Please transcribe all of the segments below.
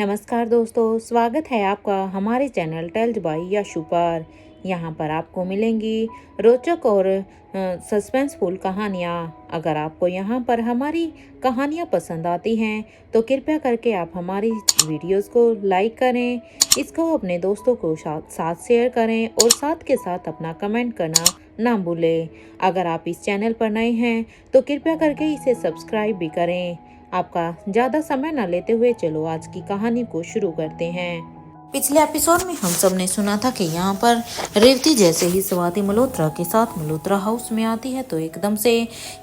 नमस्कार दोस्तों, स्वागत है आपका हमारे चैनल टेल्स बाय यशु पर। यहाँ पर आपको मिलेंगी रोचक और सस्पेंसफुल कहानियाँ। अगर आपको यहाँ पर हमारी कहानियाँ पसंद आती हैं तो कृपया करके आप हमारी वीडियोस को लाइक करें, इसको अपने दोस्तों को साथ शेयर करें और साथ के साथ अपना कमेंट करना ना भूलें। अगर आप इस चैनल पर नए हैं तो कृपया करके इसे सब्सक्राइब भी करें। आपका ज़्यादा समय न लेते हुए चलो आज की कहानी को शुरू करते हैं। पिछले एपिसोड में हम सब ने सुना था कि यहाँ पर रेवती जैसे ही स्वाति मल्होत्रा के साथ मल्होत्रा हाउस में आती है तो एकदम से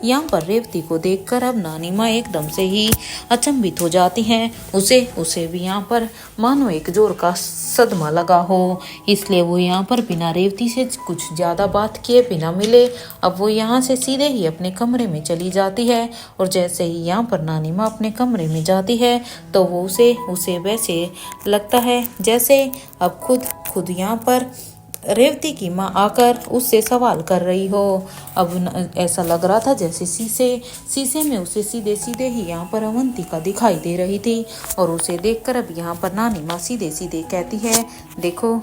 यहाँ पर रेवती को देखकर अब नानी माँ एकदम से ही अचंभित हो जाती हैं। उसे भी यहाँ पर मानो एक जोर का सदमा लगा हो, इसलिए वो यहाँ पर बिना रेवती से कुछ ज़्यादा बात किए बिना मिले अब वो यहाँ से सीधे ही अपने कमरे में चली जाती है। और जैसे ही यहाँ पर नानी माँ अपने कमरे में जाती है तो वो उसे वैसे लगता है जैसे अब खुद यहाँ पर रेवती की माँ आकर उससे सवाल कर रही हो। अब ऐसा लग रहा था जैसे शीशे में उसे सीधे ही यहाँ पर अवंतिका दिखाई दे रही थी। और उसे देखकर अब यहाँ पर नानी माँ सीधे कहती है, देखो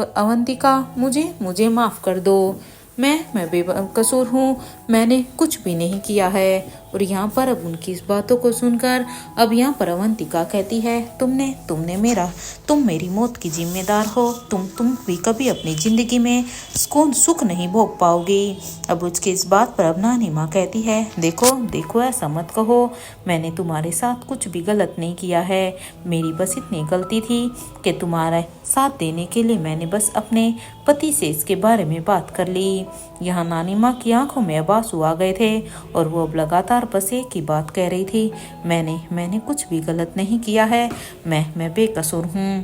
अवंतिका, मुझे माफ़ कर दो, मैं बेकसूर हूँ, मैंने कुछ भी नहीं किया है। और यहाँ पर अब उनकी इस बातों को सुनकर अब यहाँ पर अवंतिका कहती है, तुम मेरी मौत की जिम्मेदार हो, तुम भी कभी अपनी जिंदगी में सुख नहीं भोग पाओगी। अब उसकी इस बात पर अब नानी माँ कहती है, देखो ऐसा मत कहो, मैंने तुम्हारे साथ कुछ भी गलत नहीं किया है, मेरी बस इतनी गलती थी कि तुम्हारा साथ देने के लिए मैंने बस अपने पति से इसके बारे में बात कर ली। यहाँ नानी माँ की आंखों में अब आंसू आ गए थे और वो अब लगातार बस एक ही बात कह रही थी, मैंने कुछ भी गलत नहीं किया है, मैं बेकसूर हूँ।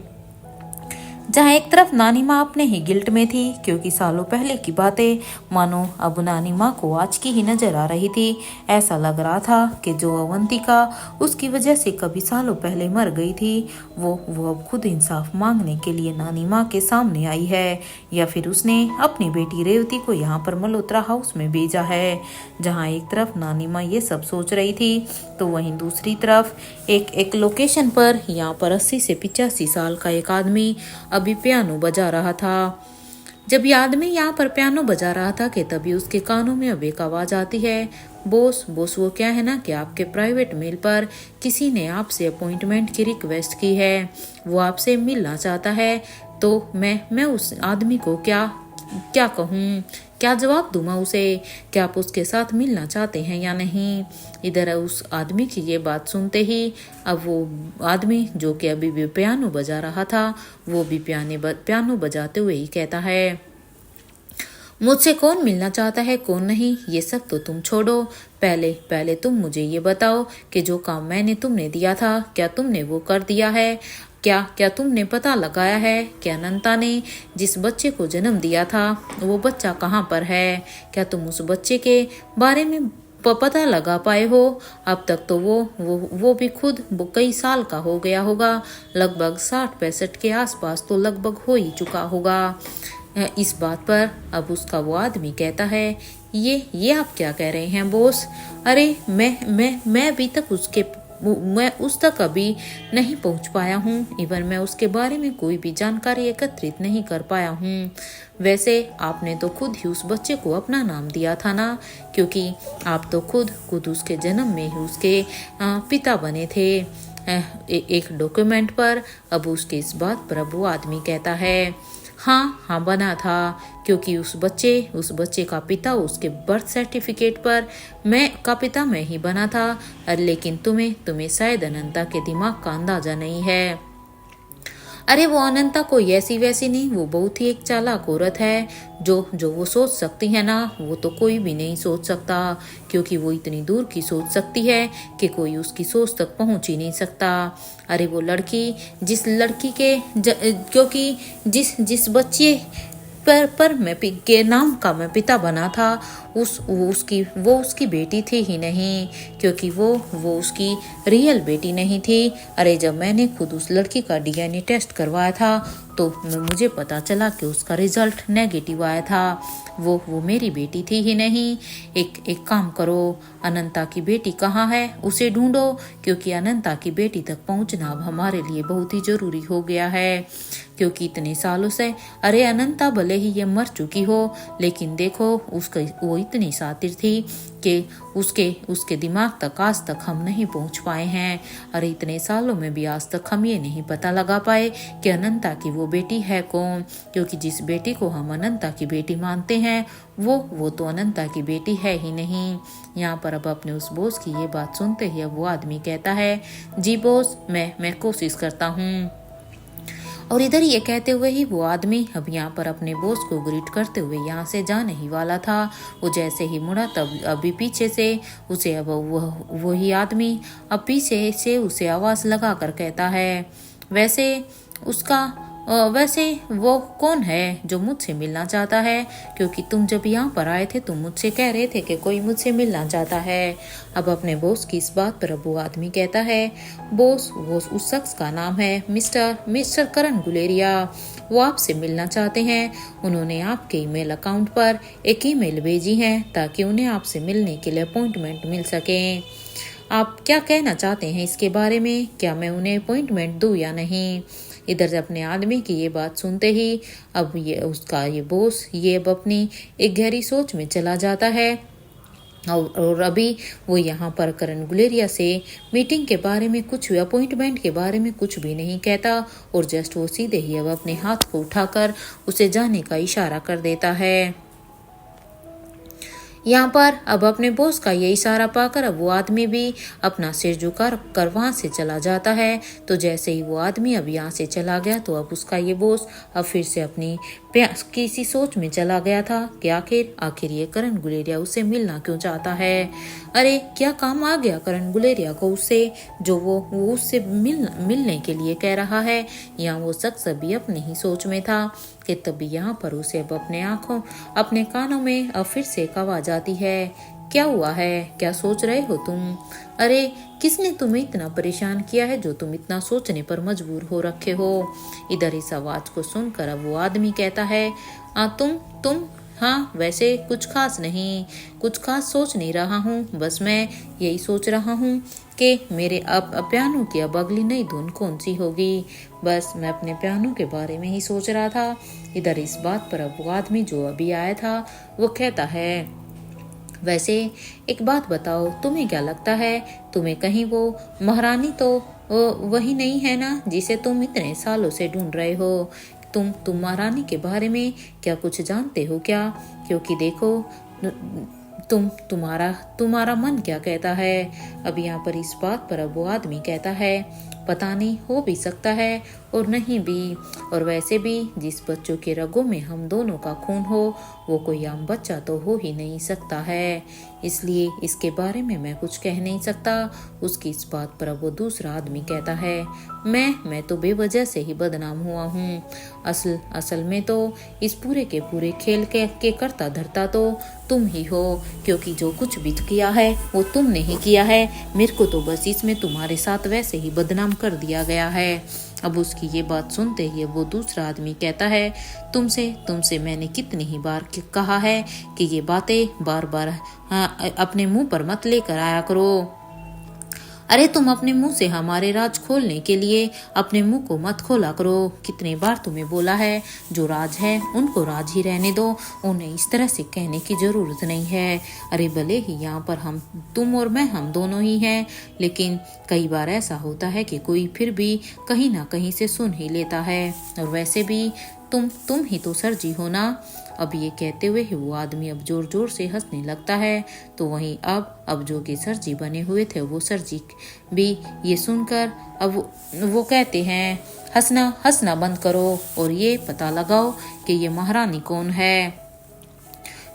जहाँ एक तरफ नानी माँ अपने ही गिल्ट में थी क्योंकि सालों पहले की बातें मानो अब नानी माँ को आज की ही नजर आ रही थी। ऐसा लग रहा था कि जो अवंतिका उसकी वजह से कभी सालों पहले मर गई थी वो अब खुद इंसाफ मांगने के लिए नानी माँ के सामने आई है, या फिर उसने अपनी बेटी रेवती को यहाँ पर मल्होत्रा हाउस में भेजा है। जहाँ एक तरफ नानी माँ ये सब सोच रही थी तो वहीं दूसरी तरफ एक लोकेशन पर यहाँ पर 80 से 85 साल का एक आदमी अभी पियानो बजा रहा था। जब ये आदमी यहाँ पर पियानो बजा रहा था कि तभी उसके कानों में अब एक आवाज आती है, बॉस वो क्या है ना कि आपके प्राइवेट मेल पर किसी ने आपसे अपॉइंटमेंट की रिक्वेस्ट की है, वो आपसे मिलना चाहता है। तो मैं उस आदमी को क्या कहूँ, क्या जवाब दूँ मैं उसे, क्या आप उसके साथ मिलना चाहते हैं या नहीं। इधर उस आदमी की ये बात सुनते ही अब वो आदमी जो कि अभी भी पियानो बजा रहा था वो भी पियानो बजाते हुए ही कहता है, मुझसे कौन मिलना चाहता है कौन नहीं ये सब तो तुम छोड़ो, पहले तुम मुझे ये बताओ कि जो काम मैंने तुमने दिया था क्या तुमने वो कर दिया है। क्या तुमने पता लगाया है कि अनंता ने जिस बच्चे को जन्म दिया था वो बच्चा कहाँ पर है। क्या तुम उस बच्चे के बारे में पता लगा पाए हो। अब तक तो वो भी खुद कई साल का हो गया होगा, लगभग 60-65 के आसपास तो लगभग हो ही चुका होगा। इस बात पर अब उसका वो आदमी कहता है, ये आप क्या कह रहे हैं बॉस। अरे मैं अभी तक मैं उस तक अभी नहीं पहुंच पाया हूँ, इवन मैं उसके बारे में कोई भी जानकारी एकत्रित नहीं कर पाया हूँ। वैसे आपने तो खुद ही उस बच्चे को अपना नाम दिया था ना, क्योंकि आप तो खुद उसके जन्म में ही उसके पिता बने थे एक डॉक्यूमेंट पर। अब उसके इस बात पर अब वो आदमी कहता है, हाँ बना था, क्योंकि उस बच्चे का पिता उसके बर्थ सर्टिफिकेट पर का पिता मैं ही बना था। लेकिन तुम्हें शायद अनंता के दिमाग का अंदाजा नहीं है। अरे वो अनंता कोई ऐसी वैसी नहीं, वो बहुत ही एक चालाक औरत है, जो वो सोच सकती है ना वो तो कोई भी नहीं सोच सकता, क्योंकि वो इतनी दूर की सोच सकती है कि कोई उसकी सोच तक पहुंच ही नहीं सकता। अरे वो लड़की जिस लड़की के क्योंकि जिस बच्चे पर के नाम का मैं पिता बना था, वो उसकी बेटी थी ही नहीं, क्योंकि वो उसकी रियल बेटी नहीं थी। अरे जब मैंने खुद उस लड़की का डीएनए टेस्ट करवाया था तो मुझे पता चला कि उसका रिजल्ट नेगेटिव आया था। वो मेरी बेटी थी ही नहीं। एक काम करो, अनंता की बेटी कहाँ है उसे ढूंढो, क्योंकि अनंता की बेटी तक पहुंचना अब हमारे लिए बहुत ही जरूरी हो गया है। क्योंकि इतने सालों से, अरे अनंता भले ही ये मर चुकी हो, लेकिन देखो उसका वो इतनी शातिर थी कि उसके दिमाग तक आज तक हम नहीं पहुंच पाए हैं। अरे इतने सालों में भी आज तक हम ये नहीं पता लगा पाए कि अनंता की वो बेटी है कौन, क्योंकि जिस बेटी को हम अनंता की बेटी मानते हैं वो तो अनंता की बेटी है ही नहीं। यहाँ पर अब अपने उस बॉस की ये बात सुनते ही अब वो आदमी कहता है, जी बॉस, मैं कोशिश करता हूँ। और इधर ये कहते हुए ही वो आदमी अब यहाँ पर अपने बॉस को ग्रीट करते हुए यहाँ से जाने ही वाला था। वो जैसे ही मुड़ा तब अभी पीछे से उसे अब वही आदमी अब पीछे से उसे आवाज लगा कर कहता है, वैसे वो कौन है जो मुझसे मिलना चाहता है, क्योंकि तुम जब यहाँ पर आए थे तुम मुझसे कह रहे थे कि कोई मुझसे मिलना चाहता है। अब अपने बॉस की इस बात पर अब वो आदमी कहता है, बॉस वो उस शख्स का नाम है मिस्टर करण गुलेरिया। वो आपसे मिलना चाहते हैं। उन्होंने आपके ईमेल अकाउंट पर एक ईमेल भेजी है ताकि उन्हें आपसे मिलने के लिए अपॉइंटमेंट मिल सके। आप क्या कहना चाहते हैं इसके बारे में, क्या मैं उन्हें अपॉइंटमेंट दूं या नहीं। इधर अपने आदमी की ये बात सुनते ही अब ये बॉस ये अब अपनी एक गहरी सोच में चला जाता है। और अभी वो यहाँ पर करण गुलेरिया से मीटिंग के बारे में कुछ भी, अपॉइंटमेंट के बारे में कुछ भी नहीं कहता, और जस्ट वो सीधे ही अब अपने हाथ को उठाकर उसे जाने का इशारा कर देता है। यहाँ पर अब अपने बॉस का ये इशारा पाकर अब वो आदमी भी अपना सिर झुका कर वहां से चला जाता है। तो जैसे ही वो आदमी अब यहाँ से चला गया तो अब उसका ये बॉस अब फिर से अपनी किसी सोच में चला गया था कि आखिर ये करण गुलेरिया उससे मिलना क्यों चाहता है। अरे क्या काम आ गया करण गुलेरिया को उससे, जो वो उससे मिलने के लिए कह रहा है। यहाँ वो शख्स अभी अपनी ही सोच में था कि तभी यहाँ पर उसे अब अपने कानों में अब फिर से एक आवाज आती है, क्या हुआ है, क्या सोच रहे हो तुम। अरे किसने तुम्हें इतना परेशान किया है जो तुम इतना सोचने पर मजबूर हो रखे हो। इधर इस आवाज को सुनकर अब वो आदमी कहता है, तुम हाँ, वैसे कुछ खास नहीं, कुछ खास सोच नहीं रहा हूँ, बस मैं यही सोच रहा हूँ कि मेरे अब पियानो की अब अगली नई धुन कौन सी होगी। बस मैं अपने पियानो के बारे में ही सोच रहा था। इधर इस बात पर अब वो आदमी जो अभी आया था वो कहता है, वैसे एक बात बताओ, तुम्हें क्या लगता है, तुम्हें कहीं वो महारानी तो वही नहीं है ना जिसे तुम इतने सालों से ढूंढ रहे हो। तुम महारानी के बारे में क्या कुछ जानते हो क्या, क्योंकि देखो तुम्हारा मन क्या कहता है। अब यहाँ पर इस बात पर अब वो आदमी कहता है, पता नहीं, हो भी सकता है और नहीं भी, और वैसे भी जिस बच्चों के रगों में हम दोनों का खून हो वो कोई आम बच्चा तो हो ही नहीं सकता है, इसलिए इसके बारे में मैं कुछ कह नहीं सकता। उसकी इस बात पर अब वो दूसरा आदमी कहता है, मैं तो बेवजह से ही बदनाम हुआ हूँ। असल में तो इस पूरे के पूरे खेल के करता धरता तो तुम ही हो, क्योंकि जो कुछ भी किया है वो तुमने ही किया है। मेरे को तो बस इसमें तुम्हारे साथ वैसे ही बदनाम कर दिया गया है। अब उसकी ये बात सुनते ही वो दूसरा आदमी कहता है, तुमसे मैंने कितनी ही बार कहा है कि ये बातें बार बार अपने मुंह पर मत लेकर आया करो। अरे तुम अपने मुंह से हमारे राज खोलने के लिए अपने मुंह को मत खोला करो। कितने बार तुम्हें बोला है, जो राज है उनको राज ही रहने दो, उन्हें इस तरह से कहने की जरूरत नहीं है। अरे भले ही यहाँ पर तुम और मैं हम दोनों ही हैं, लेकिन कई बार ऐसा होता है कि कोई फिर भी कहीं ना कहीं से सुन ही लेता है, और वैसे भी तुम ही तो सर जी हो ना। अब ये कहते हुए ही वो आदमी अब जोर जोर से हंसने लगता है। तो वहीं अब जो कि सर जी बने हुए थे वो सर जी भी ये सुनकर अब वो कहते हैं, हंसना बंद करो और ये पता लगाओ कि ये महारानी कौन है।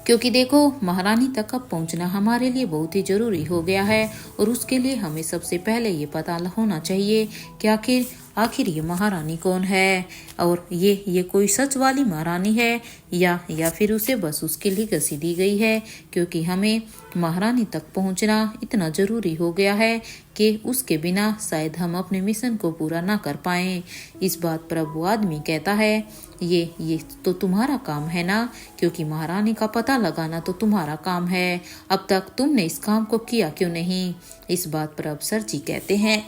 क्योंकि देखो महारानी तक अब पहुंचना हमारे लिए बहुत ही जरूरी हो गया है और उसके लिए हमें सबसे पहले ये पता होना चाहिए कि आखिर आखिर ये महारानी कौन है और ये कोई सच वाली महारानी है या फिर उसे बस उसके लिए घसी दी गई है, क्योंकि हमें महारानी तक पहुंचना इतना जरूरी हो गया है कि उसके बिना शायद हम अपने मिशन को पूरा ना कर पाएं। इस बात पर अब वो आदमी कहता है ये तो तुम्हारा काम है ना, क्योंकि महारानी का पता लगाना तो तुम्हारा काम है, अब तक तुमने इस काम को किया क्यों नहीं। इस बात पर अब सर जी कहते हैं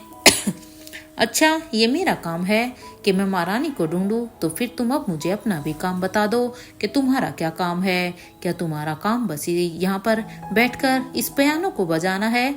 अच्छा ये मेरा काम है कि मैं महारानी को ढूंढूं, तो फिर तुम अब मुझे अपना भी काम बता दो कि तुम्हारा क्या काम है। क्या तुम्हारा काम बस यहाँ पर बैठकर इस पियानो को बजाना है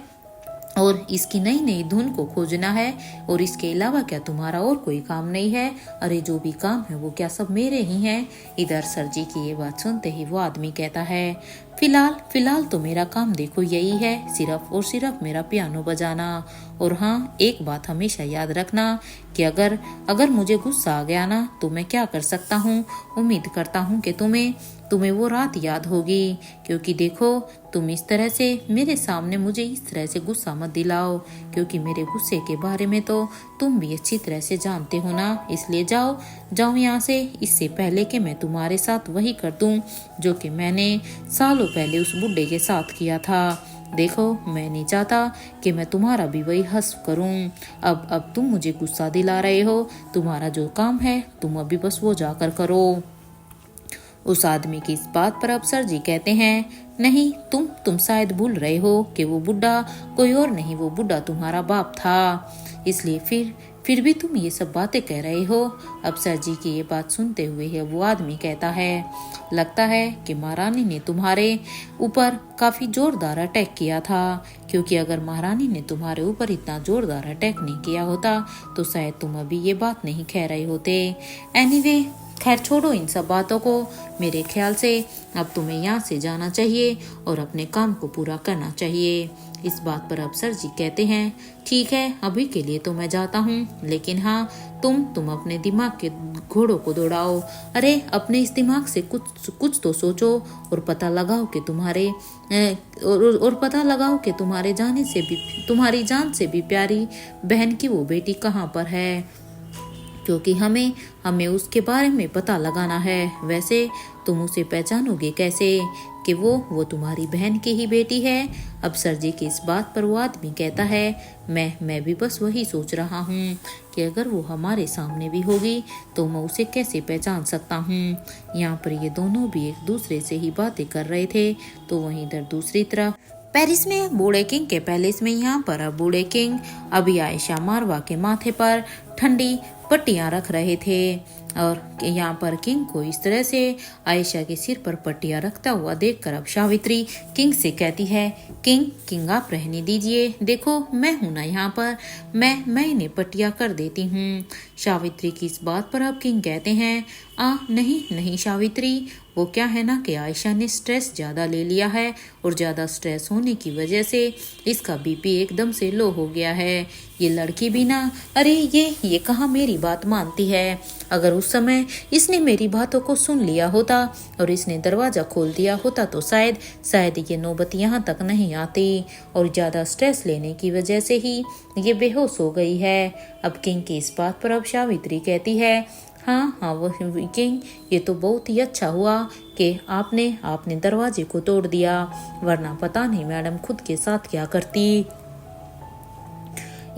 और इसकी नई नई धुन को खोजना है, और इसके अलावा क्या तुम्हारा और कोई काम नहीं है। अरे जो भी काम है वो क्या सब मेरे ही हैं। इधर सर जी की ये बात सुनते ही वो आदमी कहता है फिलहाल तो मेरा काम देखो यही है, सिर्फ और सिर्फ मेरा पियानो बजाना। और हाँ एक बात हमेशा याद रखना कि अगर मुझे गुस्सा आ गया ना तो मैं क्या कर सकता हूँ। उम्मीद करता हूँ कि तुम्हें वो रात याद होगी, क्योंकि देखो तुम इस तरह से मेरे सामने मुझे इस तरह से गुस्सा मत दिलाओ, क्योंकि मेरे गुस्से के बारे में तो तुम भी अच्छी तरह से जानते हो ना। इसलिए जाओ यहाँ से, इससे पहले कि मैं तुम्हारे साथ वही कर दूं जो कि मैंने सालों पहले उस बुड्ढे के साथ किया था। देखो मैं नहीं चाहता कि मैं तुम्हारा भी वही हस्फ करूं। अब तुम मुझे गुस्सा दिला रहे हो, तुम्हारा जो काम है तुम अभी बस वो जाकर करो। उस आदमी की इस बात पर अब सर जी कहते हैं नहीं तुम शायद भूल रहे हो कि वो बुड्ढा कोई और नहीं, वो बुड्ढा तुम्हारा बाप था, इसलिए फिर भी तुम ये सब बातें कह रहे हो। अब सर जी की ये बात सुनते हुए वो आदमी कहता है लगता है कि महारानी ने तुम्हारे ऊपर काफी जोरदार अटैक किया था, क्योंकि अगर महारानी ने तुम्हारे ऊपर इतना जोरदार अटैक नहीं किया होता तो शायद तुम अभी ये बात नहीं कह रहे होते। एनीवे खैर छोड़ो इन सब बातों को, मेरे ख्याल से अब तुम्हें यहाँ से जाना चाहिए और अपने काम को पूरा करना चाहिए। इस बात पर अब सर जी कहते हैं ठीक है अभी के लिए तो मैं जाता हूँ, लेकिन हाँ तुम अपने दिमाग के घोड़ों को दौड़ाओ। अरे अपने इस दिमाग से कुछ तो सोचो और पता लगाओ कि तुम्हारे जाने से भी तुम्हारी जान से भी प्यारी बहन की वो बेटी कहाँ पर है, क्योंकि हमें उसके बारे में पता लगाना है। वैसे तुम उसे पहचानोगे कैसे कि वो तुम्हारी बहन की ही बेटी है। अब सर जी की इस बात पर वो आदमी कहता है मैं भी बस वही सोच रहा हूँ कि अगर वो हमारे सामने भी होगी तो मैं उसे कैसे पहचान सकता हूँ। यहाँ पर ये दोनों भी एक दूसरे से ही बातें कर रहे थे, तो वहीं इधर दूसरी तरफ पेरिस में बूढ़े किंग के पैलेस में यहाँ पर अब बूढ़े किंग अभी आयशा मारवा के माथे पर ठंडी पट्टियां रख रहे थे, और यहाँ पर किंग को इस तरह से आयशा के सिर पर पट्टियां रखता हुआ देखकर अब सावित्री किंग से कहती है किंग आप रहने दीजिए, देखो मैं हूं ना यहाँ पर, मैं इन्हें पट्टियां कर देती हूँ। सावित्री की इस बात पर अब किंग कहते हैं नहीं सावित्री, वो क्या है ना कि आयशा ने स्ट्रेस ज़्यादा ले लिया है और ज़्यादा स्ट्रेस होने की वजह से इसका बीपी एकदम से लो हो गया है। ये लड़की भी ना अरे ये कहाँ मेरी बात मानती है। अगर उस समय इसने मेरी बातों को सुन लिया होता और इसने दरवाज़ा खोल दिया होता तो शायद ये नौबत यहाँ तक नहीं आती, और ज़्यादा स्ट्रेस लेने की वजह से ही ये बेहोश हो गई है। अब किंग की इस बात पर अब सावित्री कहती है हाँ वो किंग ये तो बहुत ही अच्छा हुआ कि आपने दरवाजे को तोड़ दिया, वरना पता नहीं मैडम खुद के साथ क्या करती।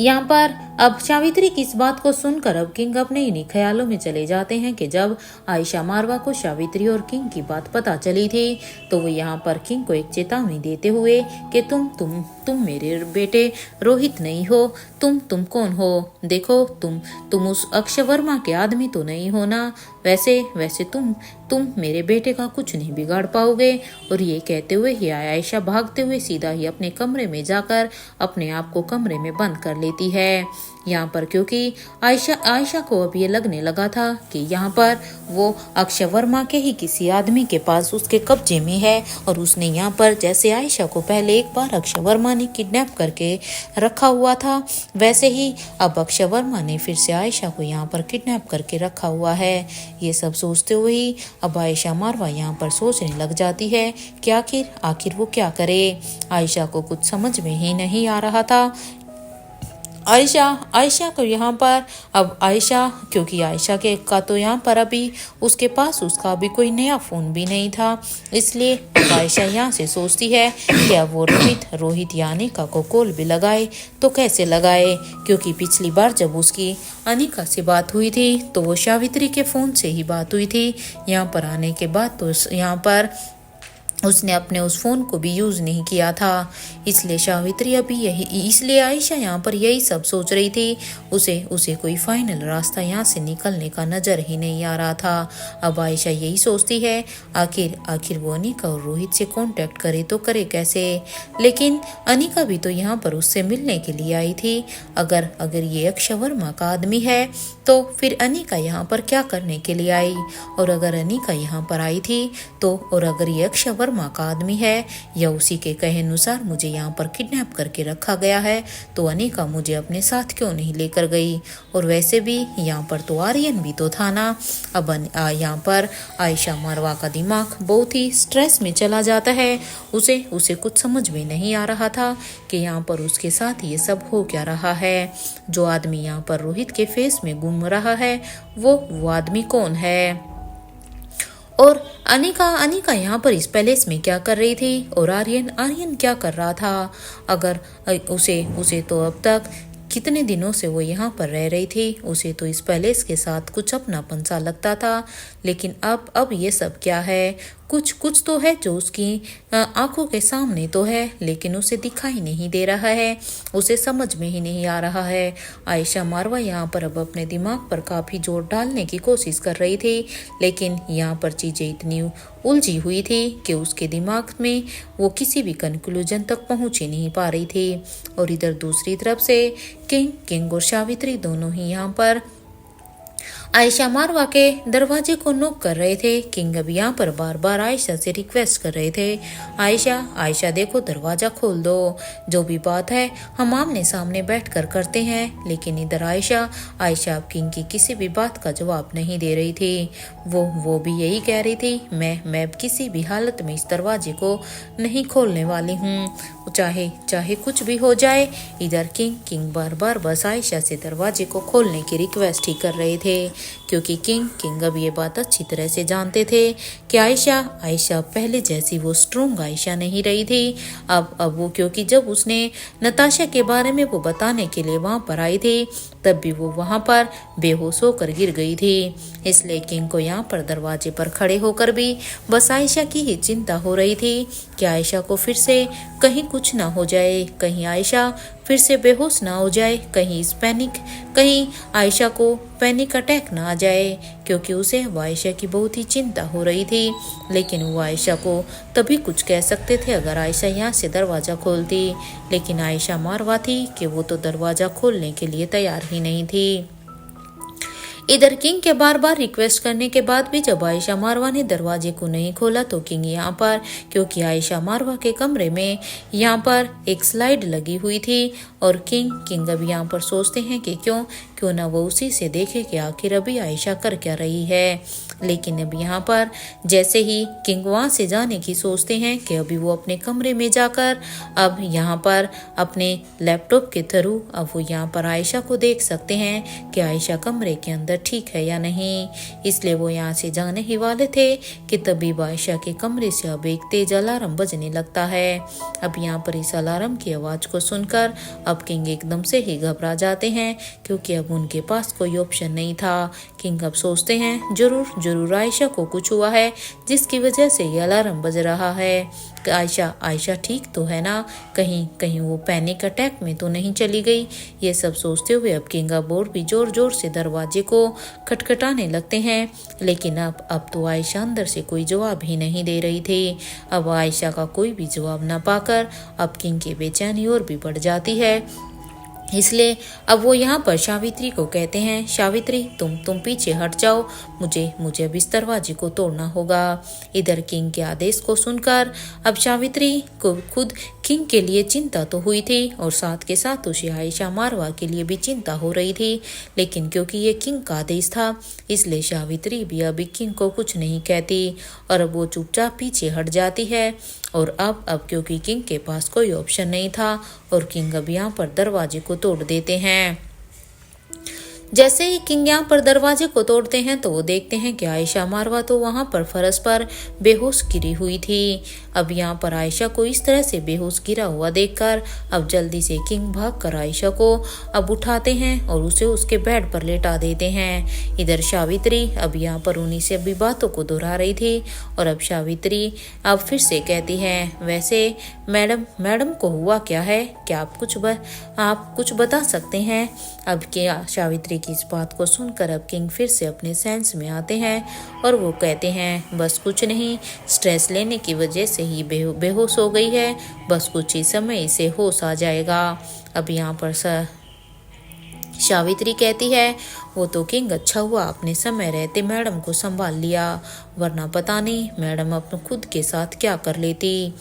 यहाँ पर अब सावित्री की इस बात को सुनकर अब किंग अपने इन्हीं ख्यालों में चले जाते हैं कि जब आयशा मारवा को सावित्री और किंग की बात पता चली थी तो वो यहाँ पर किंग को एक चेतावनी देते हुए कि तुम मेरे बेटे रोहित नहीं हो, तुम कौन हो। देखो तुम उस अक्षय वर्मा के आदमी तो नहीं हो ना, वैसे तुम मेरे बेटे का कुछ नहीं बिगाड़ पाओगे। और ये कहते हुए ही आयशा भागते हुए सीधा ही अपने कमरे में जाकर अपने आप को कमरे में बंद कर लेती है। यहाँ पर, क्योंकि आयशा को अब ये लगने लगा था कि यहाँ पर वो अक्षय वर्मा के ही किसी आदमी के पास उसके कब्जे में है। और उसने यहाँ पर जैसे आयशा को पहले एक बार अक्षय वर्मा ने किडनैप करके रखा हुआ था, वैसे ही अब अक्षय वर्मा ने फिर से आयशा को यहाँ पर किडनैप करके रखा हुआ है। ये सब सोचते हुए ही अब आयशा मारवा यहाँ पर सोचने लग जाती है कि आखिर वो क्या करे। आयशा को कुछ समझ में ही नहीं आ रहा था। आयशा को यहाँ पर अब क्योंकि आयशा के का तो यहाँ पर अभी उसके पास उसका अभी कोई नया फ़ोन भी नहीं था, इसलिए आयशा यहाँ से सोचती है कि अब वो रोहित या अनिका को कॉल भी लगाए तो कैसे लगाए, क्योंकि पिछली बार जब उसकी अनिका से बात हुई थी तो वो सावित्री के फ़ोन से ही बात हुई थी। यहाँ पर आने के बाद तो यहाँ पर उसने अपने उस फ़ोन को भी यूज़ नहीं किया था, इसलिए आयशा यहाँ पर यही सब सोच रही थी। उसे कोई फाइनल रास्ता यहाँ से निकलने का नज़र ही नहीं आ रहा था। अब आयशा यही सोचती है आखिर वो अनिका और रोहित से कांटेक्ट करे तो करे कैसे। लेकिन अनिका भी तो यहाँ पर उससे मिलने के लिए आई थी। अगर ये अक्षय वर्मा का आदमी है तो फिर अनिका यहाँ पर क्या करने के लिए आई, और अगर अनिका यहाँ पर आई थी तो, और अगर ये अक्षय वर्मा का आदमी है या उसी के कहे अनुसार मुझे यहाँ पर किडनैप करके रखा गया है, तो अनिका मुझे अपने साथ क्यों नहीं लेकर गई। और वैसे भी यहाँ पर तो आर्यन भी तो था ना। अब यहाँ पर आयशा मारवा का दिमाग बहुत ही स्ट्रेस में चला जाता है। उसे कुछ समझ में नहीं आ रहा था कि यहाँ पर उसके साथ ये सब हो क्या रहा है। जो आदमी यहाँ पर रोहित के फेस में घूम रहा है वो आदमी कौन है, और अनिका यहाँ पर इस पैलेस में क्या कर रही थी, और आर्यन क्या कर रहा था। अगर उसे तो अब तक कितने दिनों से वो यहाँ पर रह रही थी, उसे तो इस पैलेस के साथ कुछ अपनापन सा लगता था। लेकिन अब ये सब क्या है। कुछ तो है जो उसकी आंखों के सामने तो है, लेकिन उसे दिखाई नहीं दे रहा है, उसे समझ में ही नहीं आ रहा है। आयशा मारवा यहाँ पर अब अपने दिमाग पर काफ़ी जोर डालने की कोशिश कर रही थी, लेकिन यहाँ पर चीज़ें इतनी उलझी हुई थी कि उसके दिमाग में वो किसी भी कंक्लूजन तक पहुँच ही नहीं पा रही थी। और इधर दूसरी तरफ से किंग और सावित्री दोनों ही यहाँ पर आयशा मारवा के दरवाजे को नॉक कर रहे थे। किंग अब यहाँ पर बार बार आयशा से रिक्वेस्ट कर रहे थे, आयशा देखो दरवाजा खोल दो, जो भी बात है हम आमने सामने बैठकर करते हैं। लेकिन इधर आयशा अब किंग की किसी भी बात का जवाब नहीं दे रही थी। वो भी यही कह रही थी, मैं किसी भी हालत में इस दरवाजे को नहीं खोलने वाली हूँ, चाहे कुछ भी हो जाए। इधर किंग बार बार बस आयशा से दरवाजे को खोलने की रिक्वेस्ट ही कर रहे थे, क्योंकि किंग अब ये बात अच्छी तरह से जानते थे कि आयशा पहले जैसी वो स्ट्रोंग आयशा नहीं रही थी। अब वो, क्योंकि जब उसने नताशा के बारे में वो बताने के लिए वहां पर आई थी, तब भी वो वहां पर बेहोश होकर गिर गई थी। इसलिए किंग को यहाँ पर दरवाजे पर खड़े होकर भी बस आयशा की ही चिंता हो रही थी कि आयशा को फिर से कहीं कुछ ना हो जाए, कहीं आयशा फिर से बेहोश ना हो जाए, कहीं आयशा को पैनिक अटैक ना आ जाए, क्योंकि उसे आयशा की बहुत ही चिंता हो रही थी। लेकिन वो आयशा को तभी कुछ कह सकते थे अगर आयशा यहाँ से दरवाज़ा खोलती, लेकिन आयशा मारवा थी कि वो तो दरवाज़ा खोलने के लिए तैयार ही नहीं थी। इधर किंग के बार बार रिक्वेस्ट करने के बाद भी जब आयशा मारवा ने दरवाजे को नहीं खोला, तो किंग यहाँ पर, क्योंकि आयशा मारवा के कमरे में यहाँ पर एक स्लाइड लगी हुई थी, और किंग अब यहाँ पर सोचते हैं कि क्यों ना वो उसी से देखे कि आखिर अभी आयशा कर क्या रही है। लेकिन अब यहाँ पर जैसे ही किंग वहाँ से जाने की सोचते हैं कि अभी वो अपने कमरे में जाकर अब यहाँ पर अपने लैपटॉप के थ्रू अब वो यहाँ पर आयशा को देख सकते हैं कि आयशा कमरे के अंदर ठीक है या नहीं। इसलिए वो यहाँ से जाने ही वाले थे कि तभी आयशा के कमरे से अब एक तेज अलार्म बजने लगता है। अब यहाँ पर इस अलार्म की आवाज़ को सुनकर अब किंग एकदम से ही घबरा जाते हैं, क्योंकि अब उनके पास कोई ऑप्शन नहीं था। किंग अब सोचते हैं जरूर आयशा को कुछ हुआ है जिसकी वजह से ये अलार्म बज रहा है। आयशा ठीक तो है ना, कहीं वो पैनिक अटैक में तो नहीं चली गई। ये सब सोचते हुए अब किंग अब और भी जोर से दरवाजे को खटखटाने लगते हैं, लेकिन अब तो आयशा अंदर से कोई जवाब ही नहीं दे रही थी। अब आयशा का कोई भी जवाब ना पाकर अब किंग की बेचैनी और भी बढ़ जाती है। इसलिए अब वो यहाँ पर सावित्री को कहते हैं, सावित्री तुम पीछे हट जाओ, मुझे मुझे अब इस दरवाजे को तोड़ना होगा। इधर किंग के आदेश को सुनकर अब सावित्री को खुद किंग के लिए चिंता तो हुई थी और साथ के साथ उसे आयशा मारवा के लिए भी चिंता हो रही थी, लेकिन क्योंकि ये किंग का आदेश था इसलिए सावित्री भी अभी किंग को कुछ नहीं कहती और अब वो चुपचाप पीछे हट जाती है। और अब क्योंकि किंग के पास कोई ऑप्शन नहीं था और किंग अब यहाँ पर दरवाजे को तोड़ देते हैं। जैसे ही किंग यहाँ पर दरवाजे को तोड़ते हैं तो वो देखते हैं कि आयशा मारवा तो वहाँ पर फर्श पर बेहोश गिरी हुई थी। अब यहाँ पर आयशा को इस तरह से बेहोश गिरा हुआ देखकर अब जल्दी से किंग भागकर आयशा को अब उठाते हैं और उसे उसके बेड पर लेटा देते हैं। इधर सावित्री अब यहाँ पर उन्हीं से अभी बातों को दोहरा रही थी और अब सावित्री अब फिर से कहती है, वैसे मैडम को हुआ क्या है, क्या आप कुछ बता सकते हैं। अब क्या सावित्री की इस बात को सुनकर अब किंग फिर से अपने सेंस में आते हैं और वो कहते हैं, बस कुछ नहीं, स्ट्रेस लेने की वजह से ही बेहोश हो गई है, बस कुछ ही समय इसे होश आ जाएगा। अब यहाँ पर सावित्री कहती है, वो तो किंग अच्छा हुआ अपने समय रहते मैडम को संभाल लिया, वरना पता नहीं मैडम अपने खुद के साथ क्या कर लेती।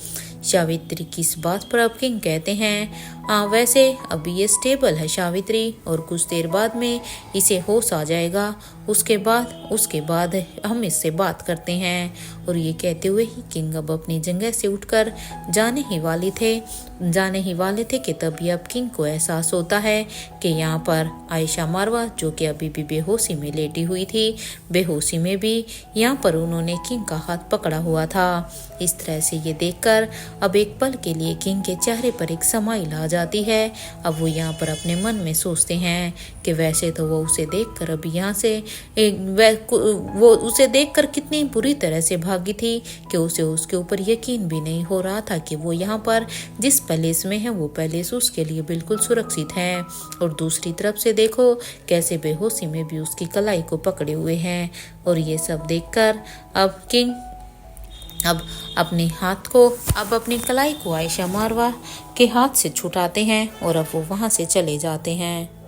सावित्री की इस बात पर अब किंग कहते हैं, वैसे अभी ये स्टेबल है सावित्री और कुछ देर बाद में इसे होश आ जाएगा, उसके बाद हम इससे बात करते हैं। और ये कहते हुए ही किंग अब अपनी जगह से उठकर जाने ही वाले थे कि तभी अब किंग को एहसास होता है कि यहाँ पर आयशा मारवा जो कि अभी भी बेहोशी में लेटी हुई थी, बेहोशी में भी यहाँ पर उन्होंने किंग का हाथ पकड़ा हुआ था। इस तरह से ये देखकर अब एक पल के लिए किंग के चेहरे पर एक स्माइल आ जाती है। अब वो यहाँ पर अपने मन में सोचते हैं कि वैसे तो वो उसे देखकर अभी यहाँ से वो उसे देखकर कितनी बुरी तरह से भागी थी कि उसे उसके ऊपर यकीन भी नहीं हो रहा था कि वो यहाँ पर जिस पैलेस में है वो पैलेस उसके लिए बिल्कुल सुरक्षित है। और दूसरी तरफ से देखो कैसे बेहोशी में भी उसकी कलाई को पकड़े हुए हैं। और ये सब देखकर अब किंग अब अपनी कलाई को आयशा मारवा के हाथ से छुटाते हैं और अब वो वहाँ से चले जाते हैं।